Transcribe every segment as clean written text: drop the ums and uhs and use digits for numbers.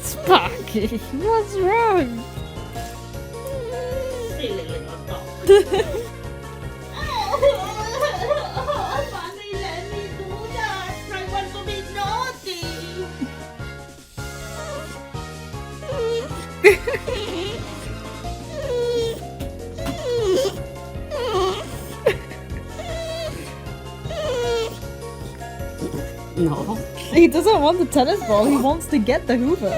Sparky, what's wrong? Silly little dog. Mommy, let me do that. I want to be naughty. No. He doesn't want the tennis ball, he wants to get the hoover.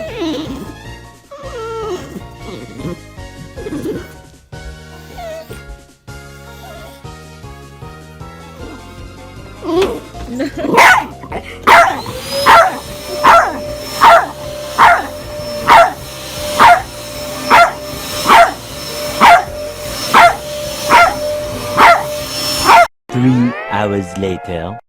Three hours later.